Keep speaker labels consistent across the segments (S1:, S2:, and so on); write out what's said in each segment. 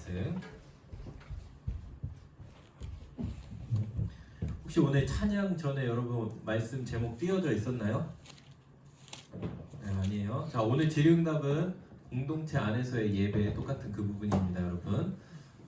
S1: 말씀. 혹시 오늘 찬양 전에 여러분 말씀 제목 띄어져 있었나요? 네, 아니에요. 자, 오늘 질의응답은 공동체 안에서의 예배 똑같은 그 부분입니다, 여러분.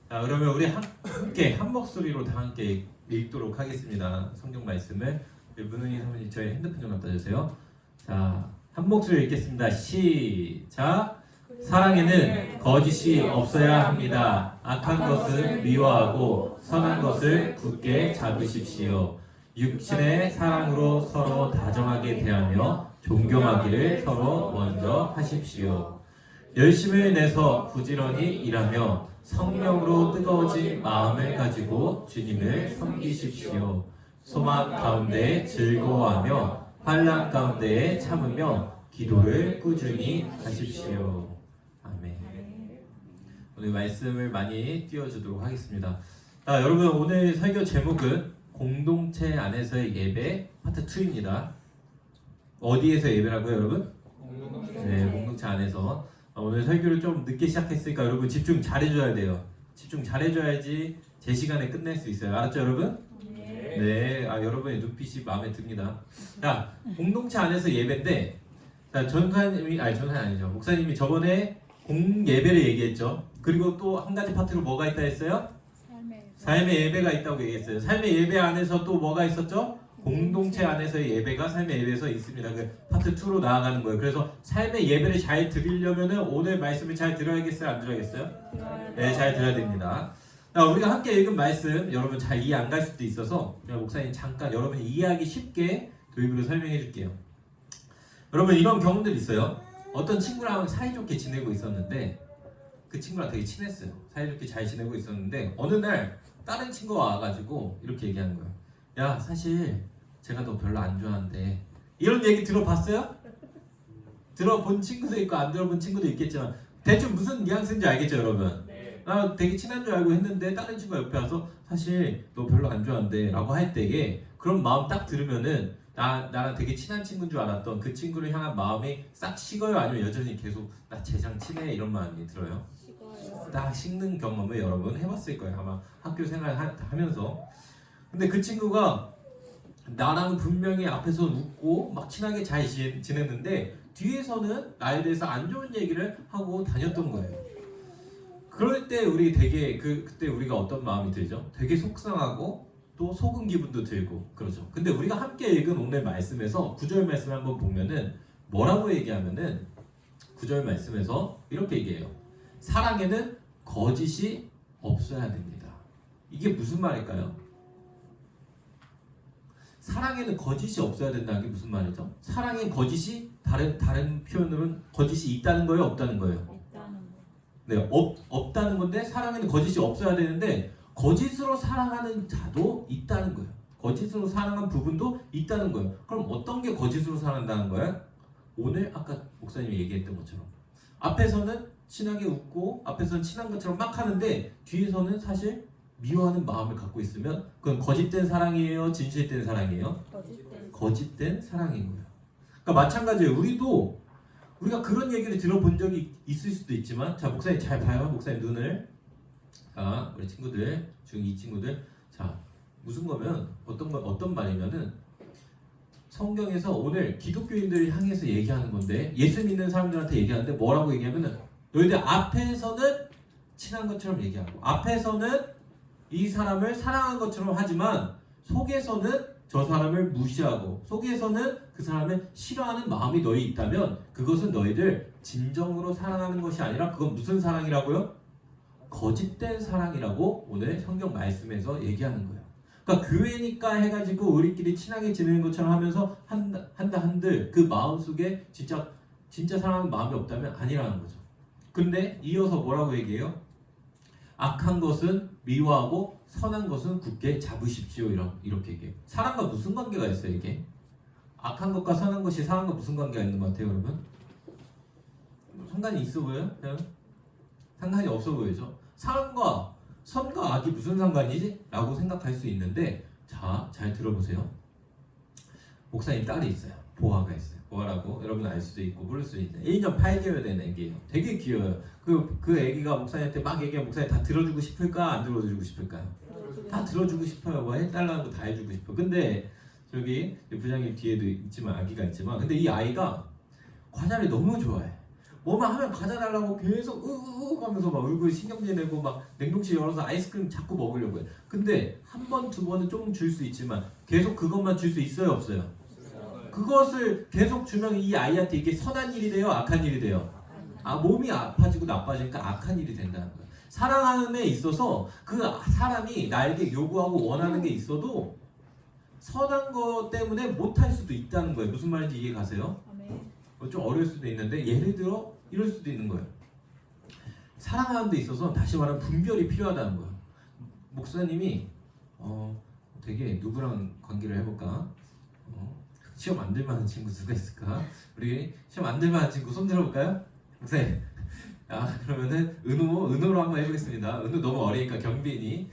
S1: 자, 그러면 우리 함께 한 목소리로 다 함께 읽도록 하겠습니다. 성경 말씀을. 문은희 사모님 저희 핸드폰 좀 갖다 주세요. 자, 한 목소리 읽겠습니다. 시작. 사랑에는 거짓이 없어야 합니다. 악한 것을 미워하고 선한 것을 굳게 잡으십시오. 육신의 사랑으로 서로 다정하게 대하며 존경하기를 서로 먼저 하십시오. 열심을 내서 부지런히 일하며 성령으로 뜨거워진 마음을 가지고 주님을 섬기십시오. 소망 가운데 즐거워하며 환난 가운데 참으며 기도를 꾸준히 하십시오. 아멘. 오늘 말씀을 많이 띄워주도록 하겠습니다. 자, 여러분 오늘 설교 제목은 공동체 안에서의 예배 파트 2입니다. 어디에서 예배라고요, 여러분? 네, 공동체 안에서. 오늘 설교를 좀 늦게 시작했으니까 여러분 집중 잘해줘야 돼요. 집중 잘해줘야지 제 시간에 끝낼 수 있어요. 알았죠, 여러분? 네, 여러분의 눈빛이 마음에 듭니다. 자, 공동체 안에서 예배인데, 자, 전사님이 아니죠. 목사님이 저번에 공예배를 얘기했죠. 그리고 또 한 가지 파트로 뭐가 있다 했어요? 삶의 예배가 있다고 얘기했어요. 삶의 예배 안에서 또 뭐가 있었죠? 공동체 안에서의 예배가 삶의 예배에서 있습니다. 그 파트 2로 나아가는 거예요. 그래서 삶의 예배를 잘 드리려면은 오늘 말씀을 잘 들어야겠어요? 안 들어야겠어요? 네, 잘 들어야 됩니다. 자, 우리가 함께 읽은 말씀 여러분 잘 이해 안 갈 수도 있어서 목사님 잠깐 여러분이 이해하기 쉽게 도입으로 설명해 줄게요. 여러분 이런 경험들 있어요. 어떤 친구랑 사이좋게 지내고 있었는데 그 친구랑 되게 친했어요. 사이좋게 잘 지내고 있었는데 어느 날 다른 친구가 와가지고 이렇게 얘기하는 거예요. 야, 사실 제가 너 별로 안 좋아하는데. 이런 얘기 들어봤어요? 들어본 친구도 있고 안 들어본 친구도 있겠지만 대충 무슨 뉘앙스인지 알겠죠, 여러분? 나 되게 친한 줄 알고 했는데 다른 친구가 옆에 와서 사실 너 별로 안 좋아한대 라고 할 때에 그런 마음 딱 들으면은 나랑 되게 친한 친구인 줄 알았던 그 친구를 향한 마음이 싹 식어요? 아니면 여전히 계속 나 쟤랑 친해 이런 마음이 들어요? 식어요. 딱 식는 경험을 여러분 해봤을 거예요, 아마 학교 생활 하면서. 근데 그 친구가 나랑 분명히 앞에서 웃고 막 친하게 잘 지냈는데 뒤에서는 나에 대해서 안 좋은 얘기를 하고 다녔던 거예요. 그럴 때 우리 되게 그때 우리가 어떤 마음이 들죠? 되게 속상하고 또 속은 기분도 들고 그러죠. 근데 우리가 함께 읽은 오늘 말씀에서 9절 말씀 한번 보면은 뭐라고 얘기하면은 9절 말씀에서 이렇게 얘기해요. 사랑에는 거짓이 없어야 됩니다. 이게 무슨 말일까요? 사랑에는 거짓이 없어야 된다는 게 무슨 말이죠? 사랑엔 거짓이 다른 표현으로는 거짓이 있다는 거예요, 없다는 거예요? 네, 없다는 건데 사랑에는 거짓이 없어야 되는데 거짓으로 사랑하는 자도 있다는 거예요. 거짓으로 사랑한 부분도 있다는 거예요. 그럼 어떤 게 거짓으로 사랑한다는 거예요? 오늘 아까 목사님이 얘기했던 것처럼 앞에서는 친하게 웃고 앞에서는 친한 것처럼 막 하는데 뒤에서는 사실 미워하는 마음을 갖고 있으면 그건 거짓된 사랑이에요? 진실된 사랑이에요? 거짓된 사랑인 거예요. 그러니까 마찬가지예요. 우리가 그런 얘기를 들어본 적이 있을 수도 있지만, 자, 목사님 잘 봐요. 목사님 눈을. 자, 우리 친구들, 중2 친구들. 자, 무슨 거면, 어떤 말이면은, 성경에서 오늘 기독교인들을 향해서 얘기하는 건데, 예수 믿는 사람들한테 얘기하는데, 뭐라고 얘기하면은, 너희들 앞에서는 친한 것처럼 얘기하고, 앞에서는 이 사람을 사랑한 것처럼 하지만, 속에서는 저 사람을 무시하고 속에서는 그 사람을 싫어하는 마음이 너희 있다면 그것은 너희들 진정으로 사랑하는 것이 아니라 그건 무슨 사랑이라고요? 거짓된 사랑이라고 오늘 성경 말씀에서 얘기하는 거예요. 그러니까 교회니까 해가지고 우리끼리 친하게 지내는 것처럼 하면서 한들 그 마음속에 진짜 사랑하는 마음이 없다면 아니라는 거죠. 근데 이어서 뭐라고 얘기해요? 악한 것은 미워하고 선한 것은 굳게 잡으십시오. 이렇게 얘기해요. 사랑과 무슨 관계가 있어요, 이게? 악한 것과 선한 것이 사랑과 무슨 관계가 있는 것 같아요, 여러분? 상관이 있어 보여요? 상관이 없어 보이죠? 사랑과 선과 악이 무슨 상관이지? 라고 생각할 수 있는데, 자, 잘 들어보세요. 목사님 딸이 있어요. 보아가 있어요. 보아라고 여러분 알 수도 있고 모를 수도 있는 1년 8개월 된 애기예요. 되게 귀여워요. 그 애기가 목사님한테 막 얘기하면 목사님 다 들어주고 싶을까 안 들어주고 싶을까요? 다 들어주고 싶어요. 뭐 해달라는 거 다 해주고 싶어. 근데 저기 부장님 뒤에도 있지만 아기가 있지만 근데 이 아이가 과자를 너무 좋아해. 뭐만 하면 과자 달라고 계속 으으으 하면서 막 울고 신경질 내고 막 냉동실 열어서 아이스크림 자꾸 먹으려고 해. 근데 한 번, 두 번은 조금 줄 수 있지만 계속 그것만 줄 수 있어요? 없어요? 그것을 계속 주면 이 아이한테 이게 선한 일이 돼요? 악한 일이 돼요? 몸이 아파지고 나빠지니까 악한 일이 된다는 거예요. 사랑하는 데 있어서 그 사람이 나에게 요구하고 원하는 게 있어도 선한 것 때문에 못할 수도 있다는 거예요. 무슨 말인지 이해 가세요? 좀 어려울 수도 있는데 예를 들어 이럴 수도 있는 거예요. 사랑하는 데 있어서 다시 말하면 분별이 필요하다는 거예요. 목사님이 되게 누구랑 관계를 해볼까? 시험 안 들만한 친구 누가 있을까? 우리 시험 안 들만한 친구 손 들어볼까요? 목사님. 그러면은 은호로 한번 해보겠습니다. 은호 너무 어리니까 경빈이.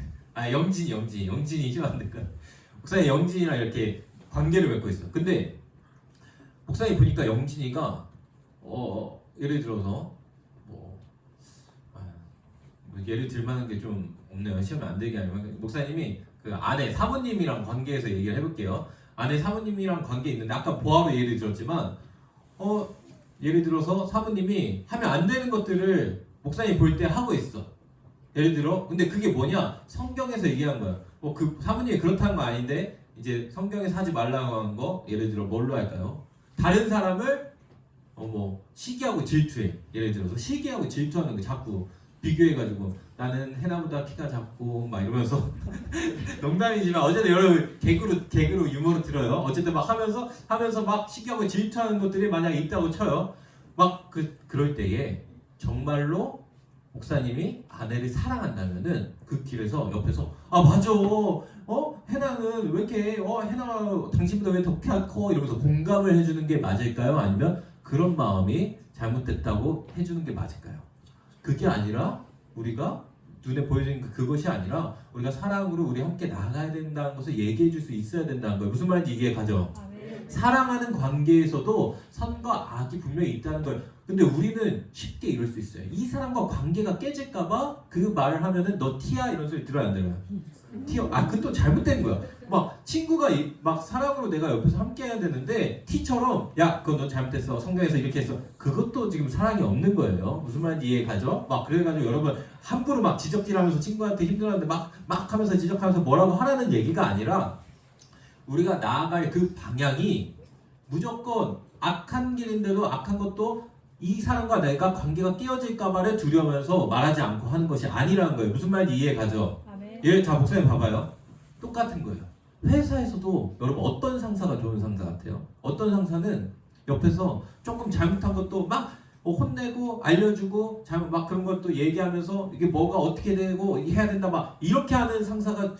S1: 영진이 시험 안 될까? 목사님 영진이랑 이렇게 관계를 맺고 있어. 근데 목사님 보니까 영진이가 예를 들어서 예를 들만한 게 좀 없네요. 시험에 안 되게 하려면 목사님이 그 아내 사모님이랑 관계에서 얘기를 해볼게요. 아내 사모님이랑 관계 있는데 아까 보아로 예를 들었지만 예를 들어서 사모님이 하면 안 되는 것들을 목사님이 볼 때 하고 있어. 예를 들어 근데 그게 뭐냐 성경에서 얘기한 거야. 그 사모님이 그렇다는 거 아닌데 이제 성경에서 하지 말라고 한 거 예를 들어 뭘로 할까요? 다른 사람을 시기하고 질투해. 예를 들어서 시기하고 질투하는 거 자꾸 비교해가지고 나는 해나보다 키가 작고 막 이러면서 농담이지만 어쨌든 여러분 개그로 유머로 들어요. 어쨌든 막 하면서 막 시기하고 질투하는 것들이 만약에 있다고 쳐요. 막 그럴 때에 정말로 목사님이 아내를 사랑한다면은 그 길에서 옆에서 맞아. 해나는 왜 이렇게 해나 당신보다 왜 더 키가 커 이러면서 공감을 해주는 게 맞을까요? 아니면 그런 마음이 잘못됐다고 해주는 게 맞을까요? 그게 아니라 우리가 눈에 보여지는 그것이 아니라 우리가 사랑으로 우리 함께 나가야 된다는 것을 얘기해 줄 수 있어야 된다는 거예요. 무슨 말인지 이해 가죠? 사랑하는 관계에서도 선과 악이 분명히 있다는 걸. 근데 우리는 쉽게 이럴 수 있어요. 이 사람과 관계가 깨질까봐 그 말을 하면은 너 티야 이런 소리 들어야 안 들어요? 티어. 그것도 잘못된 거야. 막 친구가 막 사랑으로 내가 옆에서 함께 해야 되는데 티처럼 야 그거 너 잘못했어 성경에서 이렇게 했어. 그것도 지금 사랑이 없는 거예요. 무슨 말인지 이해 가죠? 막 그래가지고 여러분 함부로 막 지적질하면서 친구한테 힘들었는데 막 하면서 지적하면서 뭐라고 하라는 얘기가 아니라 우리가 나아갈 그 방향이 무조건 악한 길인데도 악한 것도 이 사람과 내가 관계가 깨어질까봐를 두려우면서 말하지 않고 하는 것이 아니라는 거예요. 무슨 말인지 이해 가죠? 자 목사님 봐봐요. 똑같은 거예요. 회사에서도 여러분 어떤 상사가 좋은 상사 같아요? 어떤 상사는 옆에서 조금 잘못한 것도 막 혼내고 알려주고 막 그런 것도 얘기하면서 이게 뭐가 어떻게 되고 해야 된다 막 이렇게 하는 상사가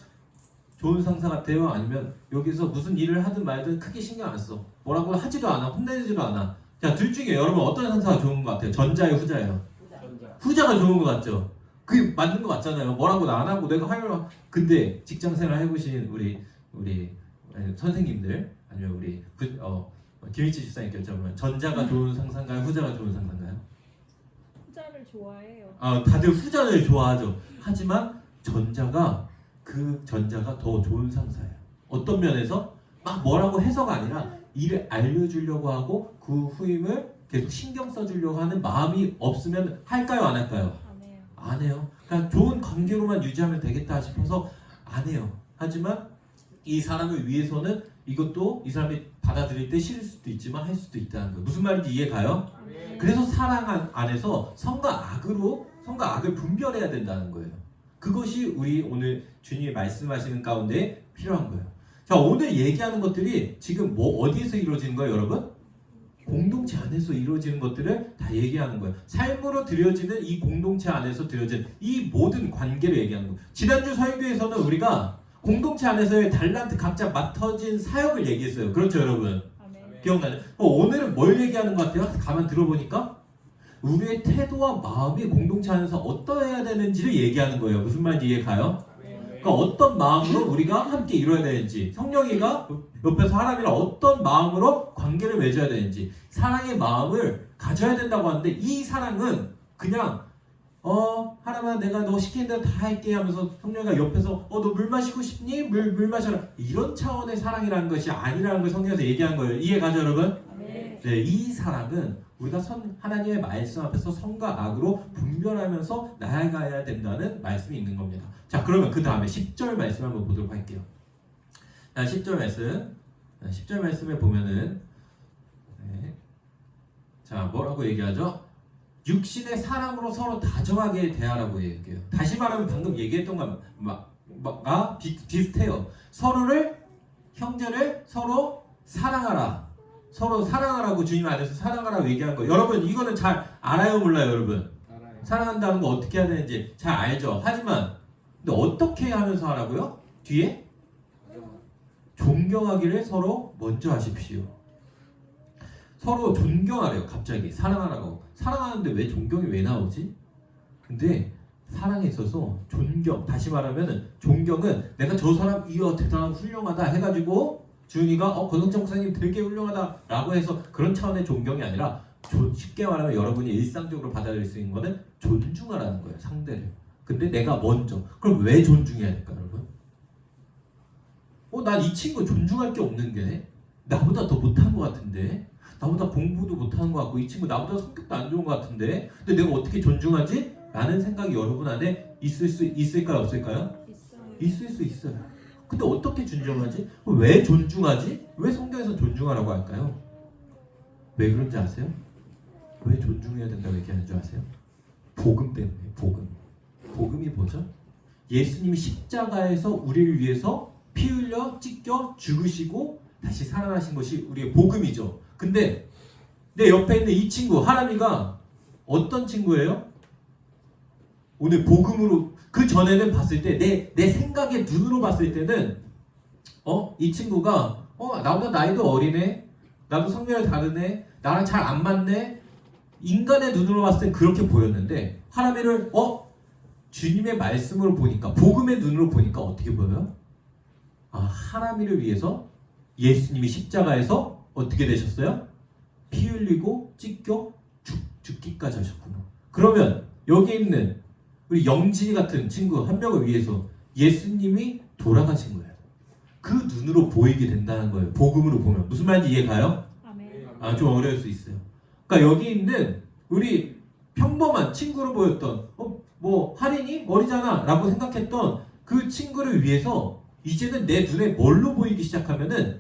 S1: 좋은 상사 같아요? 아니면 여기서 무슨 일을 하든 말든 크게 신경 안 써. 뭐라고 하지도 않아. 혼내지도 않아. 자, 둘 중에 여러분 어떤 상사가 좋은 것 같아요? 전자예요? 후자예요? 후자가 좋은 것 같죠? 그게 맞는 것 같잖아요. 뭐라고 안 하고 내가 하려고. 근데 직장생활 해보신 우리 선생님들 아니면 우리 김일치 집사님께 여쭤보면 전자가 좋은 상사인가요? 후자가 좋은 상사인가요?
S2: 후자를 좋아해요.
S1: 다들 후자를 좋아하죠. 하지만 전자가 더 좋은 상사예요. 어떤 면에서 막 뭐라고 해서가 아니라 일을 알려주려고 하고 그 후임을 계속 신경 써주려고 하는 마음이 없으면 할까요? 안 할까요? 안 해요. 그러니까 좋은 관계로만 유지하면 되겠다 싶어서 안 해요. 하지만 이 사람을 위해서는 이것도 이 사람이 받아들일 때 싫을 수도 있지만 할 수도 있다는 거예요. 무슨 말인지 이해 가요? 그래서 사랑 안에서 선과 악을 분별해야 된다는 거예요. 그것이 우리 오늘 주님이 말씀하시는 가운데 필요한 거예요. 자, 오늘 얘기하는 것들이 지금 어디에서 이루어지는 거예요, 여러분? 공동체 안에서 이루어지는 것들을 다 얘기하는 거예요. 삶으로 드려지는 이 공동체 안에서 드려지는 이 모든 관계를 얘기하는 거예요. 지난주 설교에서는 우리가 공동체 안에서의 달란트 각자 맡아진 사역을 얘기했어요. 그렇죠, 여러분? 기억나죠? 오늘은 뭘 얘기하는 것 같아요? 가만 들어보니까 우리의 태도와 마음이 공동체 안에서 어떠해야 되는지를 얘기하는 거예요. 무슨 말인지 이해 가요? 그러니까 어떤 마음으로 우리가 함께 이루어야 되는지, 성령이가 옆에서 하나님이랑 어떤 마음으로 관계를 맺어야 되는지, 사랑의 마음을 가져야 된다고 하는데, 이 사랑은 그냥 하나만 내가 너 시키는 대로 다 할게 하면서 성령이가 옆에서 너 물 마시고 싶니? 물 마셔라, 이런 차원의 사랑이라는 것이 아니라는 걸 성경에서 얘기한 거예요. 이해 가죠 여러분? 네, 이 사랑은 우리가 하나님의 말씀 앞에서 선과 악으로 분별하면서 나아가야 된다는 말씀이 있는 겁니다. 자, 그러면 그 다음에 10절 말씀 한번 보도록 할게요. 자, 10절 말씀. 10절 말씀에 보면은 자, 뭐라고 얘기하죠? 육신의 사랑으로 서로 다정하게 대하라고 얘기해요. 다시 말하면 방금 얘기했던 거가 비슷해요. 형제를 서로 사랑하라. 서로 사랑하라고 주님 안에서 사랑하라고 얘기한 거예요. 여러분 이거는 잘 알아요 몰라요 여러분?
S3: 알아요.
S1: 사랑한다는 거 어떻게 해야 되는지 잘 알죠. 하지만 근데 어떻게 하면서 하라고요? 뒤에 존경하기를 서로 먼저 하십시오. 서로 존경하래요. 갑자기 사랑하라고. 사랑하는데 왜 존경이 왜 나오지? 근데 사랑에 있어서 존경, 다시 말하면 존경은 내가 저 사람 이야 대단하고 훌륭하다 해가지고 주은이가 권성철 목사님 되게 훌륭하다라고 해서 그런 차원의 존경이 아니라 쉽게 말하면 여러분이 일상적으로 받아들일 수 있는 거는 존중하라는 거예요. 상대를. 근데 내가 먼저. 그럼 왜 존중해야 될까 여러분? 난 이 친구 존중할 게 없는 게 나보다 더 못한 것 같은데, 나보다 공부도 못하는 것 같고 이 친구 나보다 성격도 안 좋은 것 같은데, 근데 내가 어떻게 존중하지? 라는 생각이 여러분 안에 있을까요? 없을까요? 있을 수 있어요. 근데 어떻게 존중하지? 왜 존중하지? 왜 성경에서 존중하라고 할까요? 왜 그런지 아세요? 왜 존중해야 된다고 얘기하는 줄 아세요? 복음 때문에. 복음이 뭐죠? 예수님이 십자가에서 우리를 위해서 피 흘려 찢겨 죽으시고 다시 살아나신 것이 우리의 복음이죠. 근데 내 옆에 있는 이 친구 하람이가 어떤 친구예요? 오늘 복음으로, 그 전에는 봤을 때 내 생각의 눈으로 봤을 때는 이 친구가 나보다 나이도 어리네, 나도 성별이 다르네, 나랑 잘 안 맞네, 인간의 눈으로 봤을 땐 그렇게 보였는데 하람이를 주님의 말씀으로 보니까, 복음의 눈으로 보니까 어떻게 보여요? 하람이를 위해서 예수님이 십자가에서 어떻게 되셨어요? 피 흘리고 찢겨 죽기까지 하셨구나. 그러면 여기 있는 우리 영진이 같은 친구 한 명을 위해서 예수님이 돌아가신 거예요. 그 눈으로 보이게 된다는 거예요. 복음으로 보면. 무슨 말인지 이해 가요? 좀 어려울 수 있어요. 그러니까 여기 있는 우리 평범한 친구로 보였던 할인이 어리잖아 라고 생각했던 그 친구를 위해서 이제는 내 눈에 뭘로 보이기 시작하면은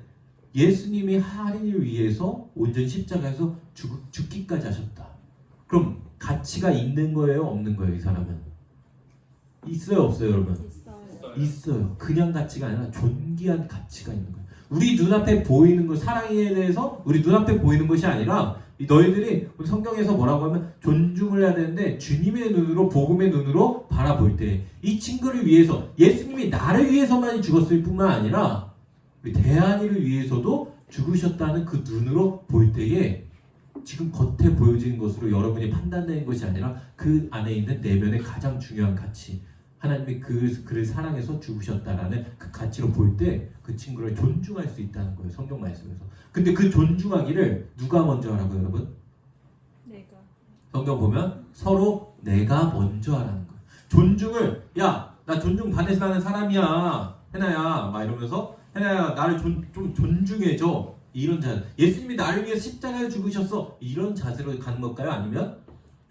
S1: 예수님이 할인을 위해서 온전히 십자가에서 죽기까지 하셨다. 그럼 가치가 있는 거예요? 없는 거예요? 이 사람은? 있어요? 없어요? 여러분? 있어요. 그냥 가치가 아니라 존귀한 가치가 있는 거예요. 우리 눈앞에 보이는 것, 사랑에 대해서 우리 눈앞에 보이는 것이 아니라 너희들이 성경에서 뭐라고 하면 존중을 해야 되는데 주님의 눈으로, 복음의 눈으로 바라볼 때 이 친구를 위해서, 예수님이 나를 위해서만 죽었을 뿐만 아니라 우리 대한이를 위해서도 죽으셨다는 그 눈으로 볼 때에 지금 겉에 보여지는 것으로 여러분이 판단되는 것이 아니라 그 안에 있는 내면의 가장 중요한 가치, 하나님이 그를 사랑해서 죽으셨다라는 그 가치로 볼 때 그 친구를 존중할 수 있다는 거예요. 성경 말씀에서. 근데 그 존중하기를 누가 먼저 하라고요, 여러분?
S2: 내가.
S1: 성경 보면 서로 내가 먼저 하라는 거예요. 존중을, 야, 나 존중 받아서 하는 사람이야, 해나야, 막 이러면서 해나야 나를 좀 존중해줘, 이런 자세. 예수님이 나를 위해서 십자가에 죽으셨어, 이런 자세로 가는 걸까요? 아니면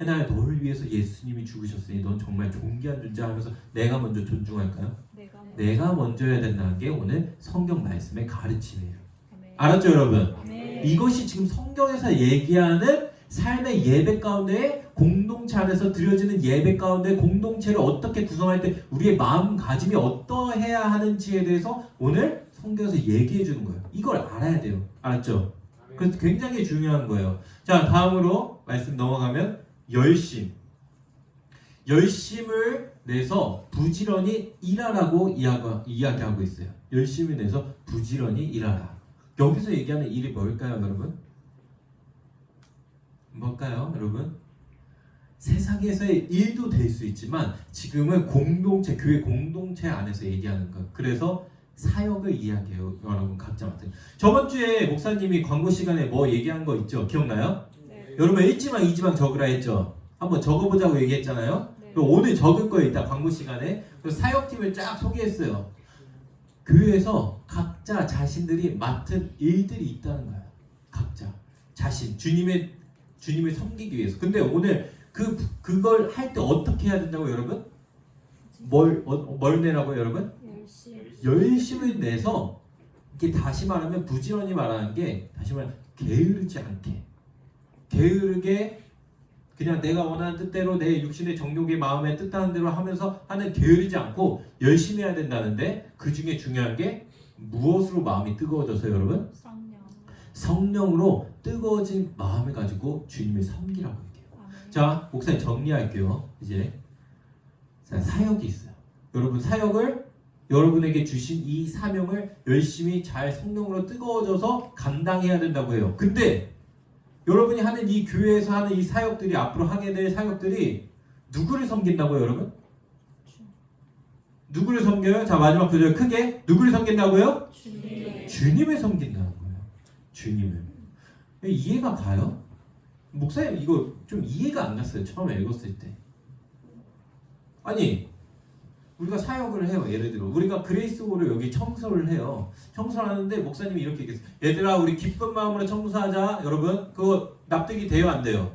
S1: 해나야 너를 위해서 예수님이 죽으셨으니 넌 정말 존귀한 존재 하면서 내가 먼저 존중할까요? 내가 먼저 해야 된다는 게 오늘 성경 말씀의 가르침이에요. 알았죠 여러분? 이것이 지금 성경에서 얘기하는 삶의 예배 가운데, 공동체 안에서 드려지는 예배 가운데 공동체를 어떻게 구성할 때 우리의 마음가짐이 어떠해야 하는지에 대해서 오늘 성경에서 얘기해 주는 거예요. 이걸 알아야 돼요. 알았죠? 그래서 굉장히 중요한 거예요. 자, 다음으로 말씀 넘어가면 열심을 내서 부지런히 일하라고 이야기하고 있어요. 열심을 내서 부지런히 일하라. 여기서 얘기하는 일이 뭘까요, 여러분? 뭘까요, 여러분? 세상에서의 일도 될 수 있지만 지금은 공동체, 교회 공동체 안에서 얘기하는 것. 그래서 사역을 이야기해요. 여러분 각자 맡은. 저번 주에 목사님이 광고 시간에 뭐 얘기한 거 있죠? 기억나요?
S2: 네.
S1: 여러분 1지망, 2지망 적으라 했죠? 한번 적어보자고 얘기했잖아요?
S2: 네.
S1: 그럼 오늘 적을 거예요. 이따 광고 시간에. 그래서 사역팀을 쫙 소개했어요. 교회에서 각자 자신들이 맡은 일들이 있다는 거예요. 각자 자신 주님을 섬기기 위해서. 근데 오늘 그걸 할 때 어떻게 해야 된다고 여러분? 뭘 내라고 여러분? 열심을 내서 이게 다시 말하면 부지런히 말하는 게 다시 말하면 게으르지 않게 게으르게 그냥 내가 원하는 뜻대로 내 육신의 정욕의 마음에 뜻하는 대로 하면서 하는 게으르지 않고 열심히 해야 된다는데 그 중에 중요한 게 무엇으로 마음이 뜨거워져서 여러분? 성령으로 뜨거워진 마음을 가지고 주님을 섬기라고 얘기해요. 자, 목사님 정리할게요. 이제 자, 사역이 있어요. 여러분 사역을 여러분에게 주신 이 사명을 열심히 잘 성령으로 뜨거워져서 감당해야 된다고 해요. 근데 여러분이 하는 이 교회에서 하는 이 사역들이 앞으로 하게 될 사역들이 누구를 섬긴다고요, 여러분? 누구를 섬겨요? 자, 마지막 구절 크게 누구를 섬긴다고요? 주님을 섬긴다는 거예요. 주님을. 이해가 가요? 목사님 이거 좀 이해가 안 갔어요. 처음에 읽었을 때. 아니 우리가 사역을 해요. 예를 들어 우리가 그레이스홀을 여기 청소를 해요. 청소를 하는데 목사님이 이렇게 얘기했어요. 얘들아 우리 기쁜 마음으로 청소하자. 여러분 그거 납득이 돼요? 안 돼요?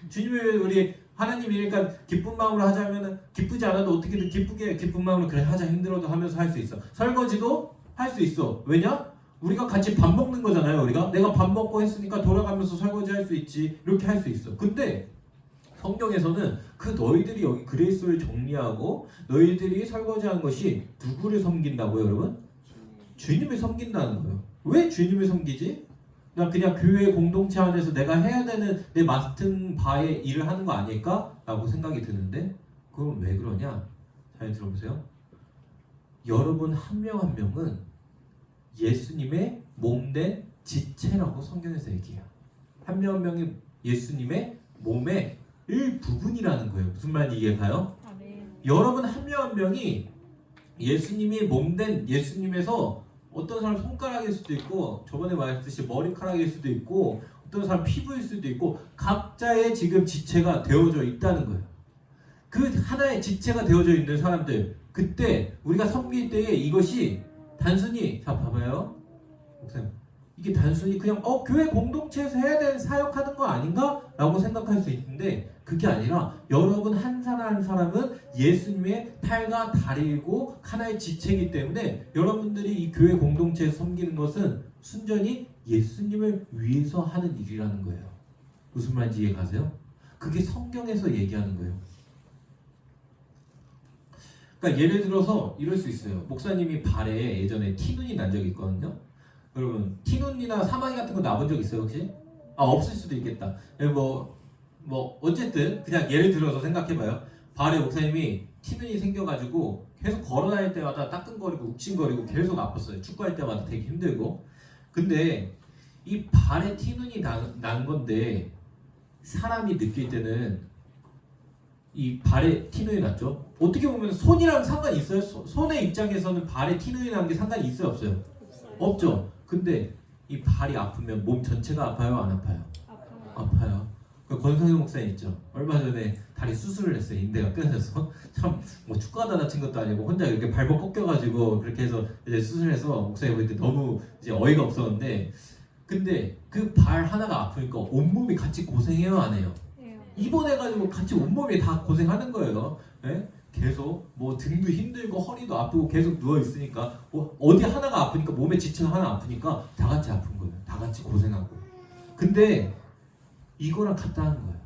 S1: 주님이 우리 하나님이니까 기쁜 마음으로 하자면 기쁘지 않아도 어떻게든 기쁘게 기쁜 마음으로 그래 하자 힘들어도 하면서 할 수 있어. 설거지도 할 수 있어. 왜냐? 우리가 같이 밥 먹는 거잖아요. 우리가 내가 밥 먹고 했으니까 돌아가면서 설거지 할 수 있지. 이렇게 할 수 있어. 근데 성경에서는 그 너희들이 여기 그레이스를 정리하고 너희들이 설거지하는 것이 누구를 섬긴다고요, 여러분? 주님을 섬긴다는 거예요. 왜 주님을 섬기지? 나 그냥 교회 공동체 안에서 내가 해야 되는 내 맡은 바의 일을 하는 거 아닐까? 라고 생각이 드는데 그건 왜 그러냐? 잘 들어보세요. 여러분 한 명 한 명은 예수님의 몸된 지체라고 성경에서 얘기해요. 한 명 한 명이 예수님의 몸의 일부분이라는 거예요. 무슨 말인지 이해가요? 여러분 한 명 한 명이 예수님이 몸된 예수님에서 어떤 사람 손가락일 수도 있고 저번에 말했듯이 머리카락일 수도 있고 어떤 사람 피부일 수도 있고 각자의 지금 지체가 되어져 있다는 거예요. 그 하나의 지체가 되어져 있는 사람들 그때 우리가 섬길 때에 이것이 단순히 자 봐봐요. 목사님 이게 단순히 그냥 교회 공동체에서 해야 되는 사역하는 거 아닌가? 라고 생각할 수 있는데 그게 아니라 여러분 한 사람 한 사람은 예수님의 팔과 다리이고 하나의 지체이기 때문에 여러분들이 이 교회 공동체에서 섬기는 것은 순전히 예수님을 위해서 하는 일이라는 거예요. 무슨 말인지 이해 가세요? 그게 성경에서 얘기하는 거예요. 그러니까 예를 들어서 이럴 수 있어요. 목사님이 발에 예전에 티눈이 난 적이 있거든요. 여러분 티눈이나 사마귀 같은 거 나본 적 있어요 혹시? 없을 수도 있겠다. 뭐 어쨌든 그냥 예를 들어서 생각해봐요. 발에 목사님이 티눈이 생겨가지고 계속 걸어다닐 때마다 따끔거리고 욱신거리고 계속 아팠어요. 축구할 때마다 되게 힘들고. 근데 이 발에 티눈이 난 건데 사람이 느낄 때는 이 발에 티눈이 났죠. 어떻게 보면 손이랑 상관이 있어요? 손의 입장에서는 발에 티눈이 난 게 상관이 있어요? 없어요? 없죠. 근데 이 발이 아프면 몸 전체가 아파요? 안 아파요? 아파요. 그 권성현 목사님 있죠. 얼마 전에 다리 수술을 했어요. 인대가 끊어져서 참 뭐 축구하다 다친 것도 아니고 혼자 이렇게 발목 꺾여가지고 그렇게 해서 이제 수술해서 목사님 볼 때 너무 이제 어이가 없었는데 근데 그 발 하나가 아프니까 온몸이 같이 고생해요 안 해요? 입원해가지고 같이 온몸이 다 고생하는 거예요. 네? 계속 뭐 등도 힘들고 허리도 아프고 계속 누워 있으니까 어디 하나가 아프니까 몸의 지체가 하나 아프니까 다 같이 아픈 거예요. 다 같이 고생하고. 근데 이거랑 같다는 거예요.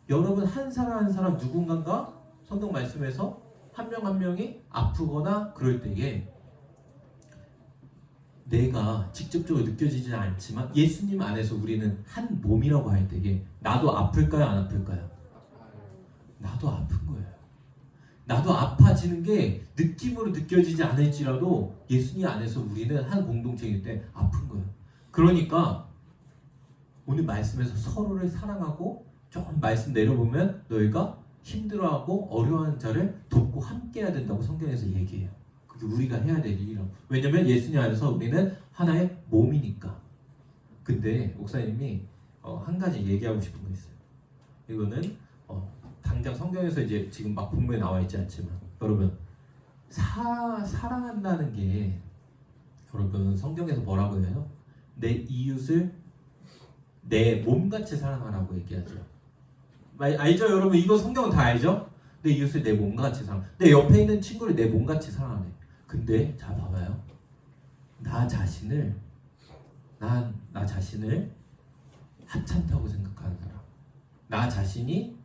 S1: 여러분 한 사람 한 사람 누군가가 성경 말씀에서 한 명 한 명이 아프거나 그럴 때에 내가 직접적으로 느껴지지는 않지만 예수님 안에서 우리는 한 몸이라고 할 때에 나도 아플까요? 안 아플까요? 나도 아픈 거예요. 나도 아파지는 게 느낌으로 느껴지지 않을지라도 예수님 안에서 우리는 한 공동체이기 때문에 아픈 거예요. 그러니까 오늘 말씀에서 서로를 사랑하고 조금 말씀 내려보면 너희가 힘들어하고 어려워하는 자를 돕고 함께해야 된다고 성경에서 얘기해요. 그게 우리가 해야 될 일이라고. 왜냐면 예수님 안에서 우리는 하나의 몸이니까. 근데 목사님이 한 가지 얘기하고 싶은 거 있어요. 이거는 당장 성경에서 이제 지금 막 본문에 나와 있지 않지만 여러분 사랑한다는 게 여러분 성경에서 뭐라고 해요? 내 이웃을 내 몸같이 사랑하라고 얘기하죠. 알죠? 여러분 이거 성경은 다 알죠? 내 이웃을 내 몸같이 사랑. 내 옆에 있는 친구를 내 몸같이 사랑하네. 근데 자 봐봐요. 나 자신을 하찮다고 생각하는 사람. 나 자신이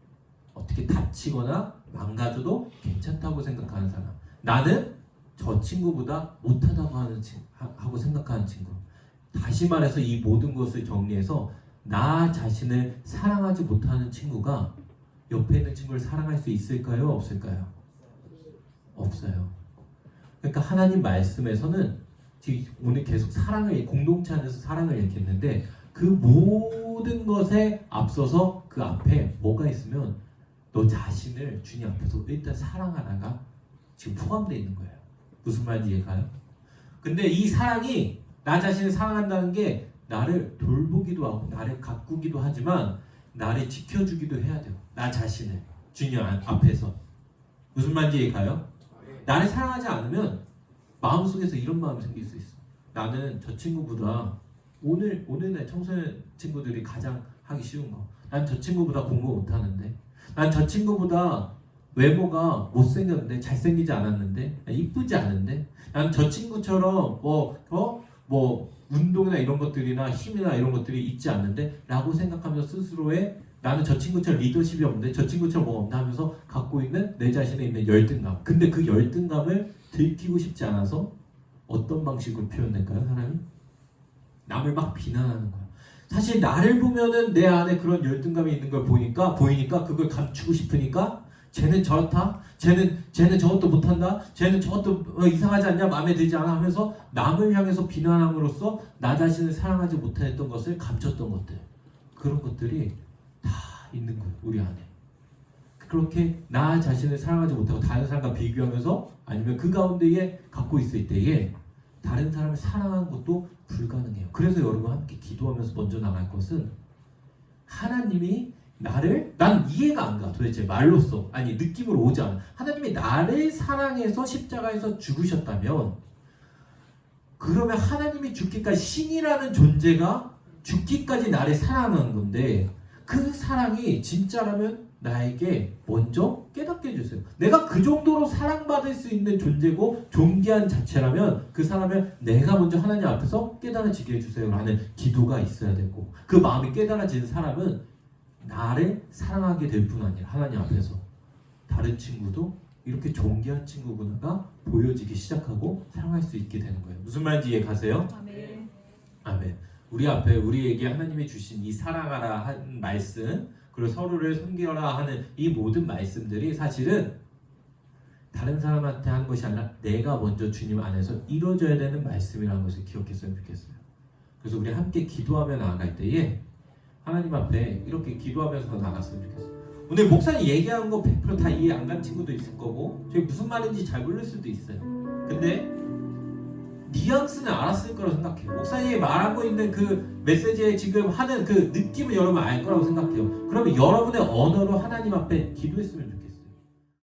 S1: 어떻게 다치거나 망가져도 괜찮다고 생각하는 사람. 나는 저 친구보다 못하다고 하고 생각하는 친구. 다시 말해서 이 모든 것을 정리해서 나 자신을 사랑하지 못하는 친구가 옆에 있는 친구를 사랑할 수 있을까요? 없을까요? 없어요. 그러니까 하나님 말씀에서는 지금 오늘 계속 공동체 안에서 사랑을 얘기했는데 그 모든 것에 앞서서 그 앞에 뭐가 있으면 너 자신을 주님 앞에서 일단 사랑하라가 지금 포함되어 있는 거예요. 무슨 말인지 이해가요? 근데 이 사랑이 나 자신을 사랑한다는 게 나를 돌보기도 하고 나를 가꾸기도 하지만 나를 지켜주기도 해야 돼요. 나 자신을 주님 앞에서. 무슨 말인지 이해가요? 나를 사랑하지 않으면 마음속에서 이런 마음이 생길 수 있어. 나는 저 친구보다 오늘날 청소년 친구들이 가장 하기 쉬운 거. 난 저 친구보다 공부 못하는데, 난 저 친구보다 외모가 못생겼는데, 잘생기지 않았는데, 이쁘지 않은데, 난 저 친구처럼 운동이나 이런 것들이나 힘이나 이런 것들이 있지 않는데 라고 생각하면서 스스로의 나는 저 친구처럼 리더십이 없는데 저 친구처럼 뭐 없나 하면서 갖고 있는 내 자신에 있는 열등감. 근데 그 열등감을 들키고 싶지 않아서 어떤 방식으로 표현될까요? 사람이? 남을 막 비난하는 거야. 사실 나를 보면은 내 안에 그런 열등감이 있는 걸 보이니까 그걸 감추고 싶으니까 쟤는 저렇다, 쟤는 저것도 못한다, 쟤는 저것도 이상하지 않냐, 마음에 들지 않아 하면서 남을 향해서 비난함으로써 나 자신을 사랑하지 못했던 것을 감췄던 것들, 그런 것들이 다 있는 거예요, 우리 안에. 그렇게 나 자신을 사랑하지 못하고 다른 사람과 비교하면서 아니면 그 가운데에 갖고 있을 때에 다른 사람을 사랑하는 것도 불가능해요. 그래서 여러분 함께 기도하면서 먼저 나갈 것은 하나님이 난 이해가 안 가. 도대체 말로써 아니 느낌으로 오지 않아. 하나님이 나를 사랑해서 십자가에서 죽으셨다면 그러면 하나님이 죽기까지 신이라는 존재가 죽기까지 나를 사랑하는 건데 그 사랑이 진짜라면 나에게 먼저 깨닫게 해주세요. 내가 그 정도로 사랑받을 수 있는 존재고 존귀한 자체라면 그 사람을 내가 먼저 하나님 앞에서 깨달아지게 해주세요 라는 기도가 있어야 되고 그 마음이 깨달아지는 사람은 나를 사랑하게 될 뿐 아니라 하나님 앞에서 다른 친구도 이렇게 존귀한 친구구나가 보여지기 시작하고 사랑할 수 있게 되는 거예요. 무슨 말인지 이해 가세요?
S2: 아멘.
S1: 아멘. 우리 앞에 우리에게 하나님이 주신 이 사랑하라 한 말씀 그리고 서로를 섬기라 하는 이 모든 말씀들이 사실은 다른 사람한테 하는 것이 아니라 내가 먼저 주님 안에서 이루어져야 되는 말씀이라는 것을 기억했으면 좋겠어요. 그래서 우리 함께 기도하며 나아갈 때에 하나님 앞에 이렇게 기도하면서 나갔으면 좋겠어요. 오늘 목사님 얘기한 거 100% 다 이해 안 간 친구도 있을 거고 저희 무슨 말인지 잘 모를 수도 있어요. 근데 뉘앙스는 알았을 거라고 생각해요. 목사님이 말하고 있는 그 메시지에 지금 하는 그 느낌을 여러분 알 거라고 생각해요. 그러면 여러분의 언어로 하나님 앞에 기도했으면 좋겠어요.